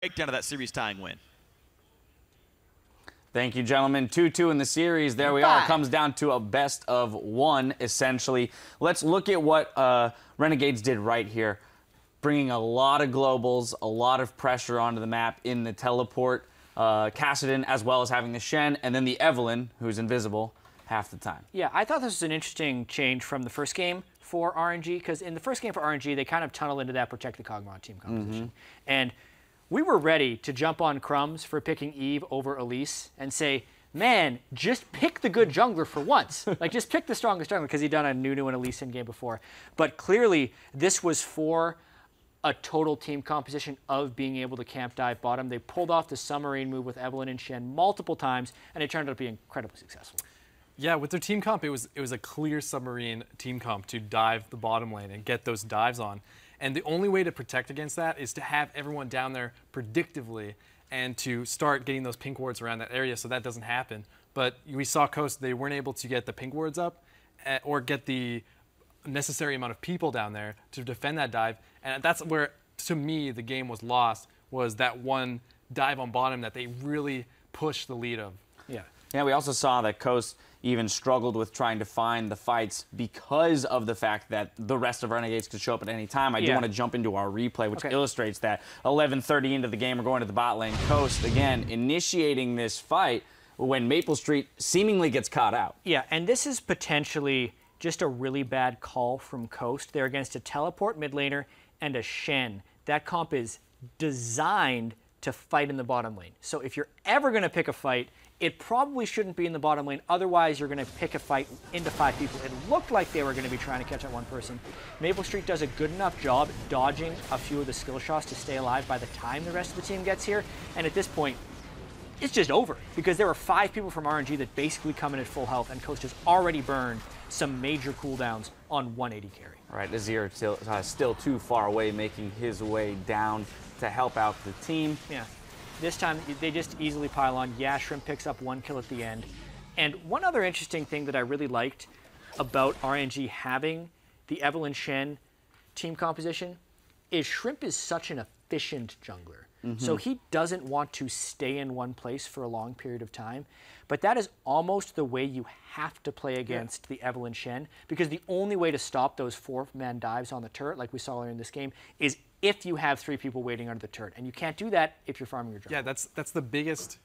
breakdown of that series tying win. Thank you, gentlemen. 2-2 in the series. There we are. It comes down to a best of one, essentially. Let's look at what Renegades did right here, bringing a lot of globals, a lot of pressure onto the map in the teleport. Kassadin, as well as having the Shen, and then the Evelyn, who's invisible half the time. Yeah, I thought this was an interesting change from the first game for RNG, because in the first game for RNG, they kind of tunnel into that protect the Kog'Maw team composition. And we were ready to jump on Crumbs for picking Eve over Elise and say, man, just pick the good jungler for once. Like, just pick the strongest jungler, because he'd done a Nunu and Elise in game before. But clearly, this was for a total team composition of being able to camp dive bottom. They pulled off the submarine move with Evelyn and Shen multiple times, and it turned out to be incredibly successful. Yeah, with their team comp, it was a clear submarine team comp to dive the bottom lane and get those dives on. And the only way to protect against that is to have everyone down there predictively and to start getting those pink wards around that area so that doesn't happen. But we saw Coast, they weren't able to get the pink wards up or get the necessary amount of people down there to defend that dive. And that's where, to me, the game was lost, was that one dive on bottom that they really pushed the lead of. Yeah. Yeah, we also saw that Coast even struggled with trying to find the fights because of the fact that the rest of Renegades could show up at any time. I do want to jump into our replay, which illustrates that. 11:30 into the game, we're going to the bot lane. Coast, again, initiating this fight when Maple Street seemingly gets caught out. Yeah, and this is potentially just a really bad call from Coast. They're against a teleport mid laner and a Shen. That comp is designed to fight in the bottom lane. So if you're ever going to pick a fight, it probably shouldn't be in the bottom lane. Otherwise, you're going to pick a fight into 5 people. It looked like they were going to be trying to catch out one person. Maple Street does a good enough job dodging a few of the skill shots to stay alive by the time the rest of the team gets here. And at this point, it's just over, because there were 5 people from RNG that basically come in at full health, and Coast has already burned some major cooldowns on 180 carry. Right, Azir still too far away, making his way down to help out the team. Yeah. This time, they just easily pile on. Yeah, Shrimp picks up 1 kill at the end. And one other interesting thing that I really liked about RNG having the Evelyn Shen team composition is Shrimp is such an efficient jungler. So he doesn't want to stay in one place for a long period of time. But that is almost the way you have to play against the Evelyn Shen, because the only way to stop those 4-man dives on the turret, like we saw earlier in this game, is if you have 3 people waiting under the turret. And you can't do that if you're farming your jungler. Yeah, that's the biggest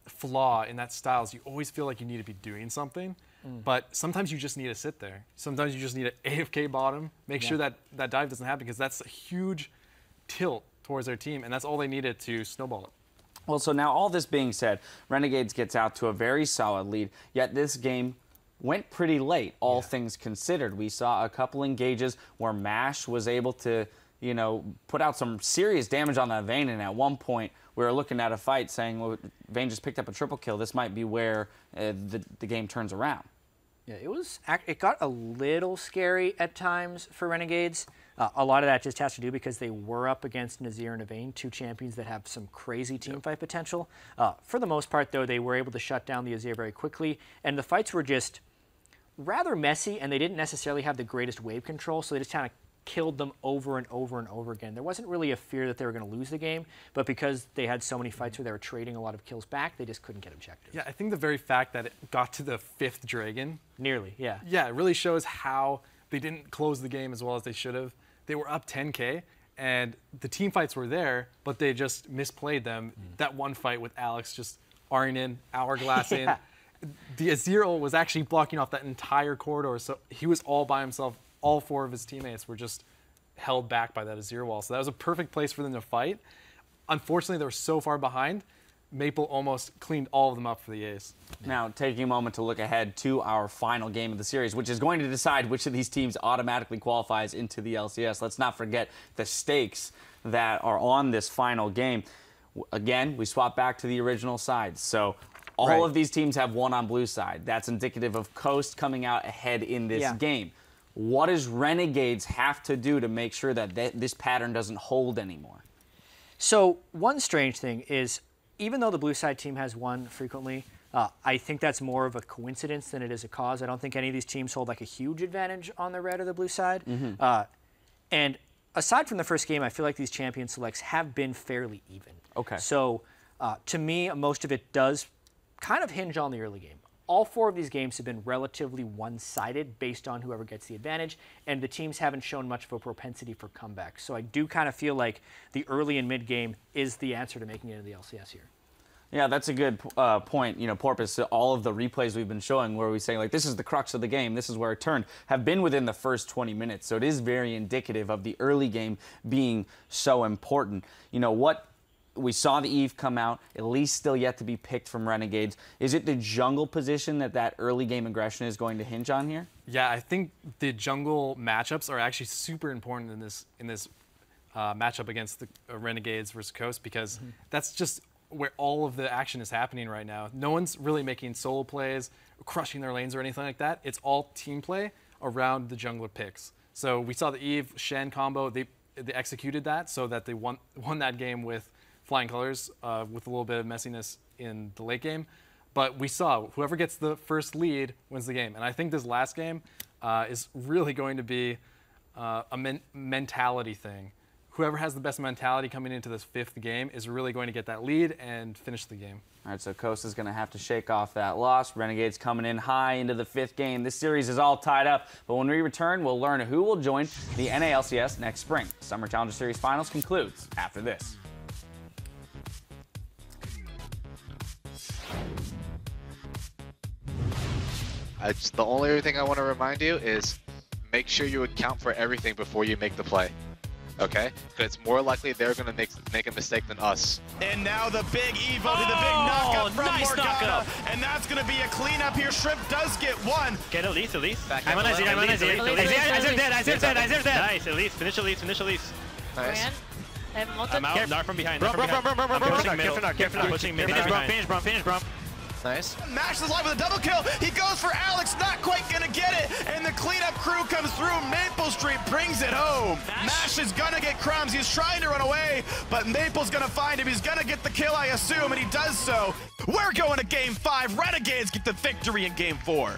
flaw in that style, is you always feel like you need to be doing something. But sometimes you just need to sit there. Sometimes you just need an AFK bottom, make sure that that dive doesn't happen, because that's a huge tilt towards their team, and that's all they needed to snowball it. Well, so now all this being said, Renegades gets out to a very solid lead, yet this game went pretty late, all things considered. We saw a couple engages where MASH was able to, you know, put out some serious damage on that Vayne, and at one point we were looking at a fight saying, well, Vayne just picked up a triple kill. This might be where the game turns around. Yeah, it got a little scary at times for Renegades. A lot of that just has to do because they were up against Nazir and Vayne, 2 champions that have some crazy team fight potential. For the most part, though, they were able to shut down the Azir very quickly, and the fights were just rather messy, and they didn't necessarily have the greatest wave control, so they just kind of killed them over and over and over again. There wasn't really a fear that they were going to lose the game, but because they had so many fights where they were trading a lot of kills back, they just couldn't get objectives. Yeah, I think the very fact that it got to the 5th Dragon. Nearly, yeah. Yeah, it really shows how they didn't close the game as well as they should have. They were up 10K, and the team fights were there, but they just misplayed them. That one fight with Alex just R'ing in, Hourglass in. The Azir was actually blocking off that entire corridor, so he was all by himself. All 4 of his teammates were just held back by that Azir wall. So that was a perfect place for them to fight. Unfortunately, they were so far behind, Maple almost cleaned all of them up for the ace. Now, taking a moment to look ahead to our final game of the series, which is going to decide which of these teams automatically qualifies into the LCS. Let's not forget the stakes that are on this final game. Again, we swap back to the original sides. So all of these teams have one on blue side. That's indicative of Coast coming out ahead in this game. What does Renegades have to do to make sure that this pattern doesn't hold anymore? So one strange thing is, even though the blue side team has won frequently, I think that's more of a coincidence than it is a cause. I don't think any of these teams hold like a huge advantage on the red or the blue side. And aside from the first game, I feel like these champion selects have been fairly even. Okay. So to me, most of it does kind of hinge on the early game. All 4 of these games have been relatively one-sided based on whoever gets the advantage, and the teams haven't shown much of a propensity for comebacks. So I do kind of feel like the early and mid game is the answer to making it into the LCS here. Yeah, that's a good point. You know, Porpoise, all of the replays we've been showing where we say, like, this is the crux of the game, this is where it turned, have been within the first 20 minutes. So it is very indicative of the early game being so important. You know, what we saw the Eve come out, at least still yet to be picked from Renegades. Is it the jungle position that early game aggression is going to hinge on here? Yeah, I think the jungle matchups are actually super important in this matchup against the Renegades versus Coast, because that's just where all of the action is happening right now. No one's really making solo plays, crushing their lanes or anything like that. It's all team play around the jungler picks. So we saw the Eve Shen combo. They executed that so that they won that game with flying colors, with a little bit of messiness in the late game. But we saw whoever gets the first lead wins the game. And I think this last game is really going to be a mentality thing. Whoever has the best mentality coming into this 5th game is really going to get that lead and finish the game. All right, so Coast is going to have to shake off that loss. Renegades coming in high into the 5th game. This series is all tied up, but when we return, we'll learn who will join the NALCS next spring. Summer Challenger Series Finals concludes after this. The only other thing I want to remind you is make sure you account for everything before you make the play. Okay? Because it's more likely they're going to make a mistake than us. And now the big Evo, the big knockup from nice Morgana. knockup. And that's going to be a cleanup here. Shrimp does get one. Get Elise. I'm on Azir. Azir's dead. Nice, Elise. Finish Elise. Nice. I have multiple. I'm out. Nar from behind. Bro. Pushing mid. Finish, bro. Nice. Mash is live with a double kill. He goes for Alex, not quite going to get it. And the cleanup crew comes through. Maple Street brings it home. Mash is going to get crumbs. He's trying to run away, but Maple's going to find him. He's going to get the kill, I assume, and he does so. We're going to Game 5. Renegades get the victory in Game 4.